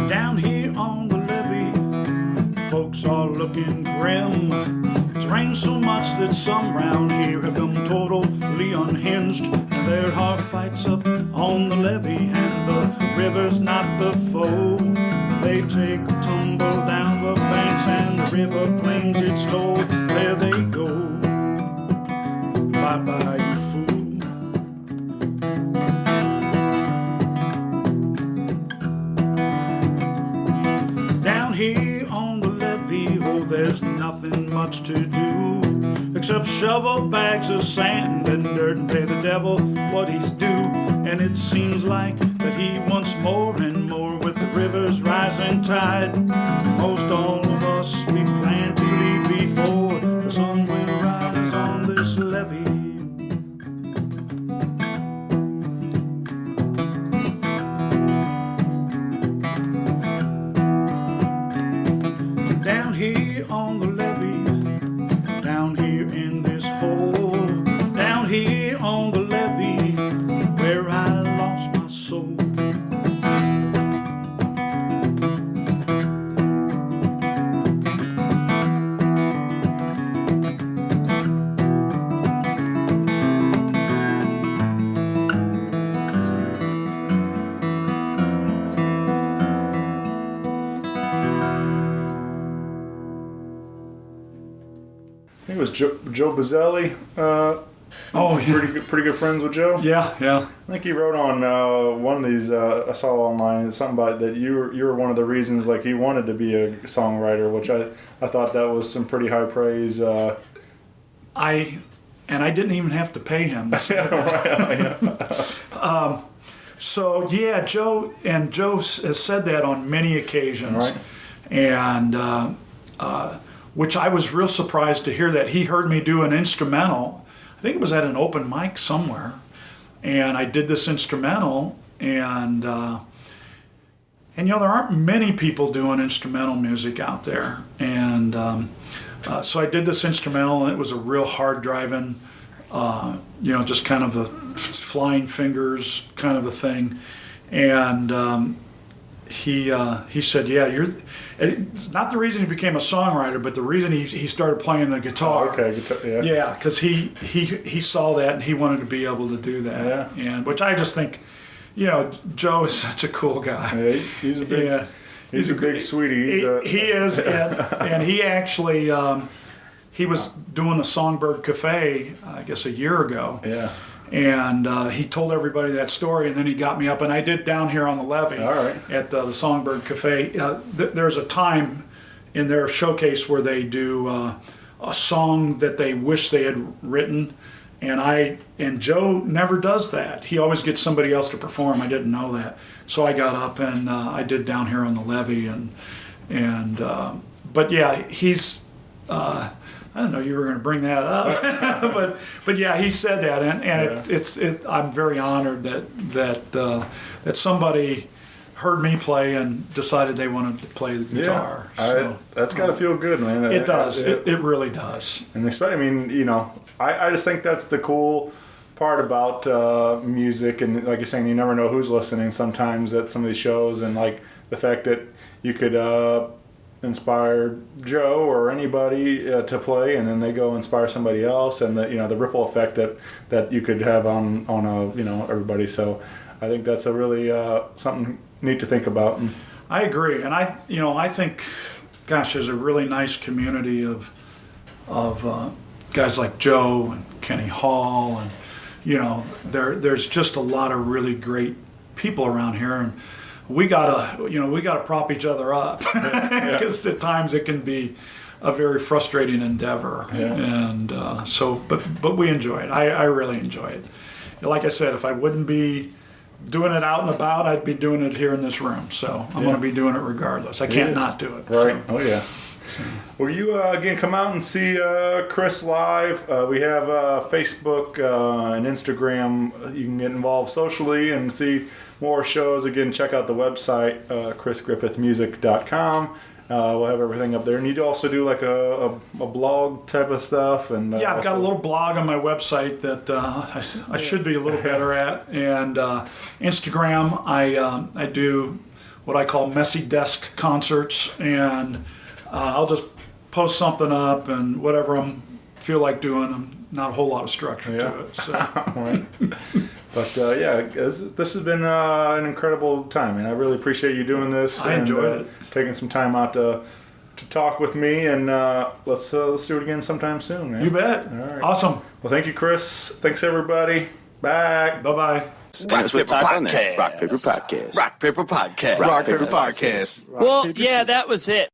Down here on the levee, folks are looking grim. It's rained so much that some round here have come totally unhinged. And there are fights up on the levee, and the river's not the foe. They take a tumble down the banks, and the river claims its toll. There they go. Bye-bye, you fool. Down here on the levee, oh, there's nothing much to do except shovel bags of sand and dirt and pay the devil what he's due. And it seems like that he wants more and more with the river's rising tide. Most all of us, we plan to leave before the sun will rise on this levee. Down here on the levee, down here in this hole, down here on the levee, where I lost my soul. I think it was Joe Bazzelli. Oh, yeah. Pretty good friends with Joe. Yeah. I think he wrote on one of these. I saw online something about that you were one of the reasons like he wanted to be a songwriter, which I thought that was some pretty high praise. I didn't even have to pay him. So yeah, Joe has said that on many occasions, Right. And which I was real surprised to hear that he heard me do an instrumental. I think it was at an open mic somewhere, and I did this instrumental, and you know there aren't many people doing instrumental music out there, and so I did this instrumental, and it was a real hard driving, you know, just kind of a flying fingers kind of a thing, and he said, yeah, it's not the reason he became a songwriter, but the reason he started playing the guitar. Oh, okay, guitar, yeah. Yeah, because he saw that and he wanted to be able to do that. Yeah. And which I just think, you know, Joe is such a cool guy. Yeah, he's a big, Yeah. he's a big sweetie. He is, and he actually he was doing a Songbird Cafe, I guess a year ago. Yeah. And he told everybody that story, and then he got me up, and I did Down Here on the Levee. All right. At the Songbird Cafe. There's a time in their showcase where they do a song that they wish they had written, and Joe never does that. He always gets somebody else to perform. I didn't know that, so I got up and I did Down Here on the Levee, but yeah, he's. I didn't know you were going to bring that up, but yeah, he said that, and Yeah. I'm very honored that somebody heard me play and decided they wanted to play the guitar. Yeah, that's got to feel good, man. It does. It really does. And especially, I mean, you know, I just think that's the cool part about music, and like you're saying, you never know who's listening sometimes at some of these shows, and like the fact that you could inspire Joe or anybody to play, and then they go inspire somebody else, and the ripple effect that you could have on everybody. So I think that's a really something neat to think about. I agree, and I think, gosh, there's a really nice community of guys like Joe and Kenny Hall, and there's just a lot of really great people around here, and we gotta prop each other up because at times it can be a very frustrating endeavor. And but we enjoy it. I really enjoy it. Like I said, if I wouldn't be doing it out and about, I'd be doing it here in this room. So I'm going to be doing it regardless. I can't not do it. Right. So. Oh, yeah. Will you, again, come out and see Chris live? We have Facebook and Instagram. You can get involved socially and see more shows. Again, check out the website, chrisgriffithmusic.com. We'll have everything up there. And you also do like a blog type of stuff. And I've got a little blog on my website that I should be a little better at. And Instagram, I do what I call messy desk concerts, and I'll just post something up and whatever I feel like doing. Not a whole lot of structure to it. So. Right. But this has been an incredible time, and I really appreciate you doing this. I enjoyed it. Taking some time out to talk with me, and let's do it again sometime soon, man. You bet. All right. Awesome. Well, thank you, Chris. Thanks, everybody. Bye. Bye-bye. Rock Paper Podcast. Rock Paper Podcast. Rock Paper Podcast. Rock Paper Podcast. Well, yeah, that was it.